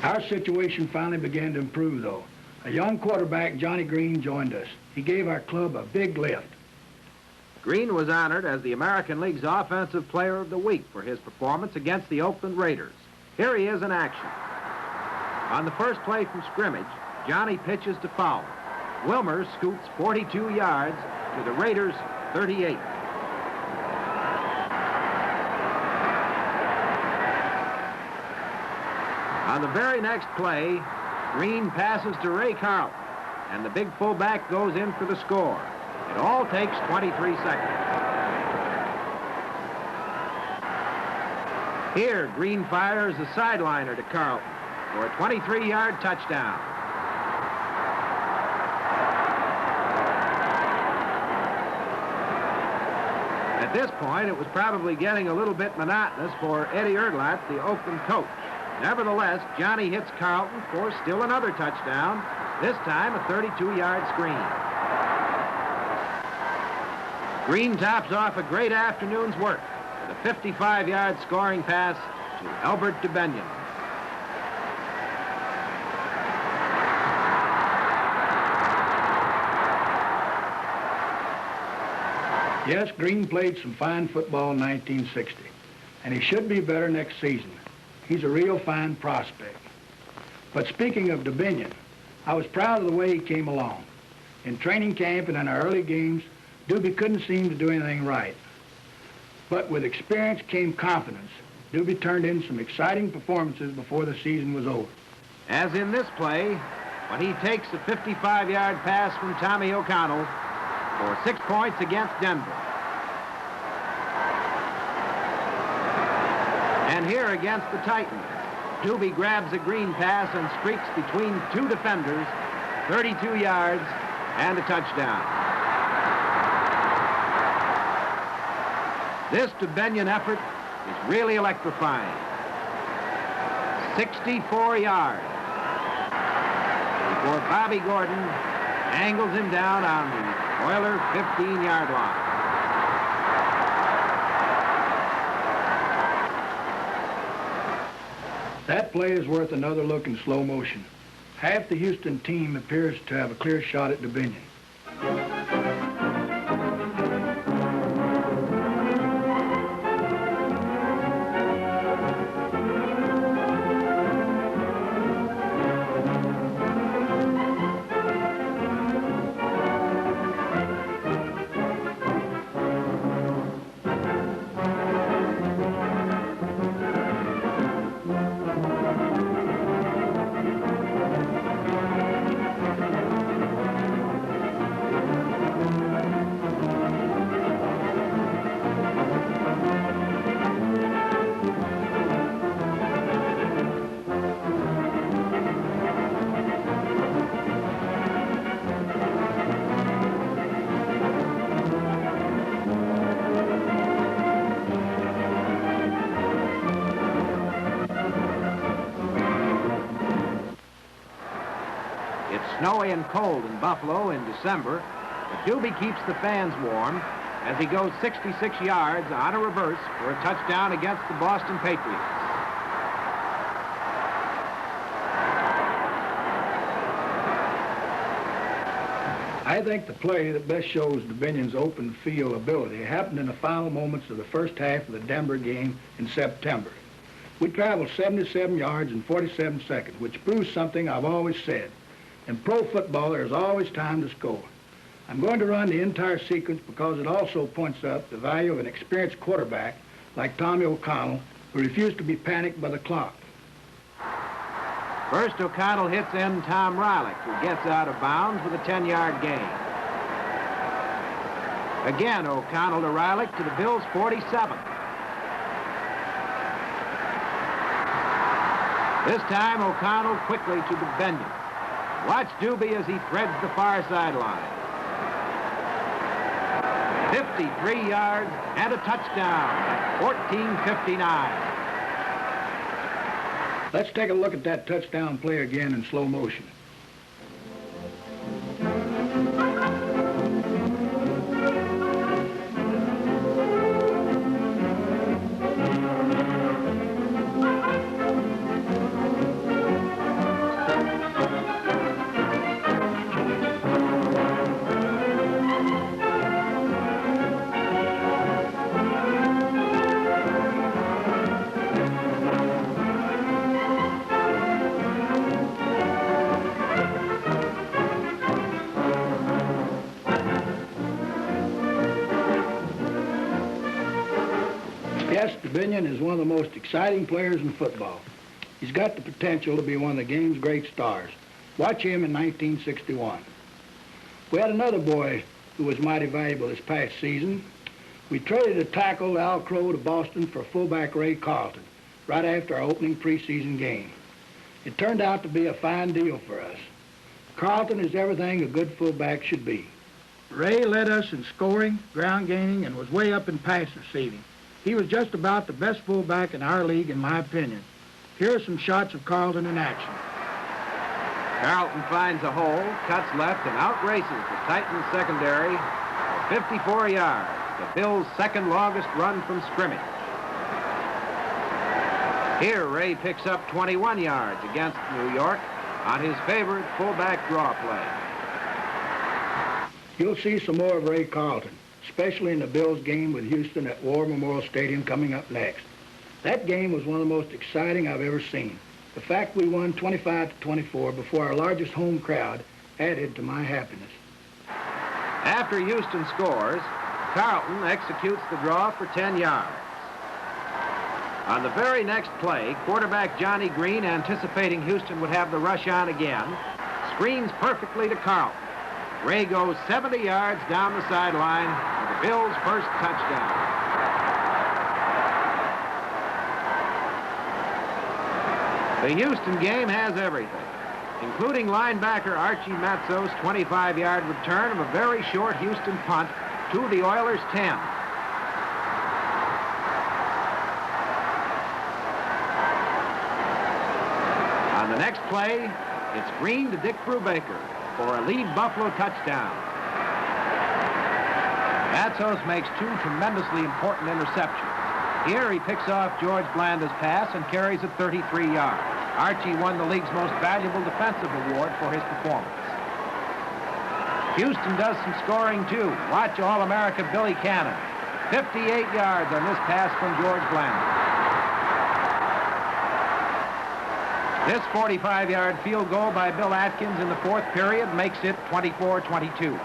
Our situation finally began to improve, though. A young quarterback, Johnny Green, joined us. He gave our club a big lift. Green was honored as the American League's Offensive Player of the Week for his performance against the Oakland Raiders. Here he is in action. On the first play from scrimmage, Johnny pitches to Fowler. Wilmer scoots 42 yards to the Raiders' 38. On the very next play, Green passes to Ray Carlton, and the big fullback goes in for the score. It all takes 23 seconds. Here, Green fires a sideliner to Carlton for a 23-yard touchdown. At this point, it was probably getting a little bit monotonous for Eddie Erdlat, the Oakland coach. Nevertheless, Johnny hits Carlton for still another touchdown, this time a 32-yard screen. Green tops off a great afternoon's work with a 55-yard scoring pass to Albert DeBenion. Yes, Green played some fine football in 1960, and he should be better next season. He's a real fine prospect. But speaking of DeBenion, I was proud of the way he came along. In training camp and in our early games, Doobie couldn't seem to do anything right. But with experience came confidence. Doobie turned in some exciting performances before the season was over. As in this play, when he takes a 55-yard pass from Tommy O'Connell for 6 points against Denver. And here against the Titans, Doobie grabs a Green pass and streaks between two defenders, 32 yards, and a touchdown. This DeBenion effort is really electrifying. 64 yards before Bobby Gordon angles him down on the Oiler 15-yard line. That play is worth another look in slow motion. Half the Houston team appears to have a clear shot at DeBenion. Snowy and cold in Buffalo in December, but Doobie keeps the fans warm as he goes 66 yards on a reverse for a touchdown against the Boston Patriots. I think the play that best shows DeBenion's open field ability happened in the final moments of the first half of the Denver game in September. We traveled 77 yards in 47 seconds, which proves something I've always said. In pro football, there's always time to score. I'm going to run the entire sequence because it also points up the value of an experienced quarterback like Tommy O'Connell, who refused to be panicked by the clock. First, O'Connell hits in Tom Rylick, who gets out of bounds with a 10-yard gain. Again, O'Connell to Rylick to the Bills' 47. This time, O'Connell quickly to DeBenion. Watch Doobie as he threads the far sideline. 53 yards and a touchdown at 14:59. Let's take a look at that touchdown play again in slow motion. Yes, Dominion is one of the most exciting players in football. He's got the potential to be one of the game's great stars. Watch him in 1961. We had another boy who was mighty valuable this past season. We traded a tackle, Al Crow, to Boston for fullback Ray Carlton right after our opening preseason game. It turned out to be a fine deal for us. Carlton is everything a good fullback should be. Ray led us in scoring, ground gaining, and was way up in pass receiving. He was just about the best fullback in our league, in my opinion. Here are some shots of Carlton in action. Carlton finds a hole, cuts left, and outraces the Titans secondary for 54 yards, the Bills' second longest run from scrimmage. Here, Ray picks up 21 yards against New York on his favorite fullback draw play. You'll see some more of Ray Carlton, especially in the Bills game with Houston at War Memorial Stadium coming up next. That game was one of the most exciting I've ever seen. The fact we won 25-24 before our largest home crowd added to my happiness. After Houston scores, Carlton executes the draw for 10 yards. On the very next play, quarterback Johnny Green, anticipating Houston would have the rush on again, screens perfectly to Carlton. Ray goes 70 yards down the sideline for the Bills' first touchdown. The Houston game has everything, including linebacker Archie Matzo's 25-yard return of a very short Houston punt to the Oilers' 10. On the next play, it's Green to Dick Brubaker for a lead Buffalo touchdown. Matzos makes two tremendously important interceptions. Here he picks off George Blanda's pass and carries it 33 yards. Archie won the league's most valuable defensive award for his performance. Houston does some scoring too. Watch All-America Billy Cannon. 58 yards on this pass from George Blanda. This 45-yard field goal by Bill Atkins in the fourth period makes it 24-22.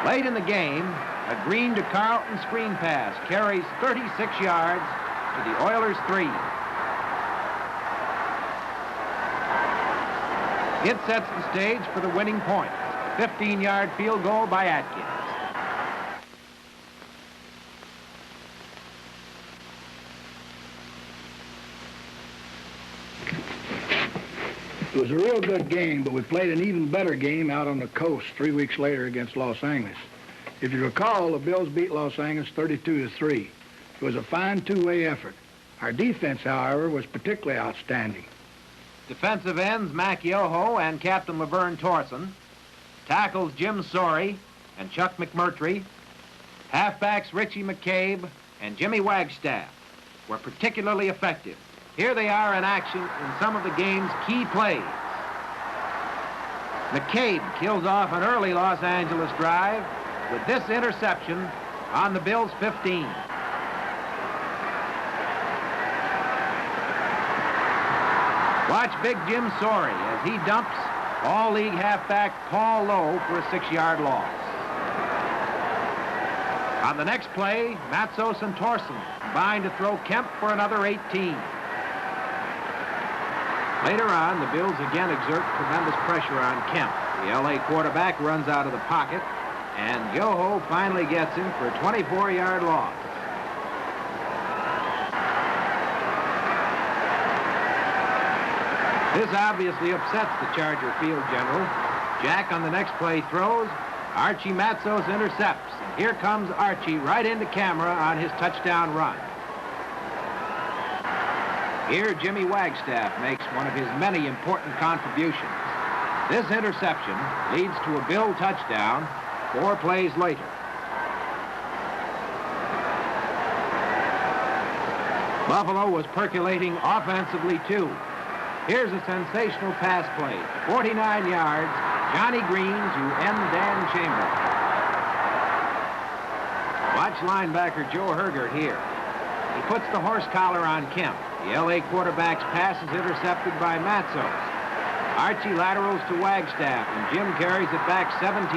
Late in the game, a Green to Carlton screen pass carries 36 yards to the Oilers' 3. It sets the stage for the winning point. 15-yard field goal by Atkins. It was a real good game, but we played an even better game out on the coast 3 weeks later against Los Angeles. If you recall, the Bills beat Los Angeles 32-3. It was a fine two-way effort. Our defense, however, was particularly outstanding. Defensive ends Mac Yoho and Captain Laverne Torson. Tackles Jim Sorey and Chuck McMurtry. Halfbacks Richie McCabe and Jimmy Wagstaff were particularly effective. Here they are in action in some of the game's key plays. McCabe kills off an early Los Angeles drive with this interception on the Bills' 15. Watch Big Jim Sorey as he dumps all-league halfback Paul Lowe for a 6-yard loss. On the next play, Matzos and Torson combine to throw Kemp for another 18. Later on, the Bills again exert tremendous pressure on Kemp. The L.A. quarterback runs out of the pocket, and Yoho finally gets him for a 24-yard loss. This obviously upsets the Charger field general. Jack on the next play throws. Archie Matzos intercepts. And here comes Archie right into camera on his touchdown run. Here, Jimmy Wagstaff makes one of his many important contributions. This interception leads to a Bill touchdown 4 plays later. Buffalo was percolating offensively, too. Here's a sensational pass play. 49 yards, Johnny Green to end Dan Chambers. Watch linebacker Joe Herger here. He puts the horse collar on Kemp. The L.A. quarterback's pass is intercepted by Matzos. Archie laterals to Wagstaff, and Jim carries it back 17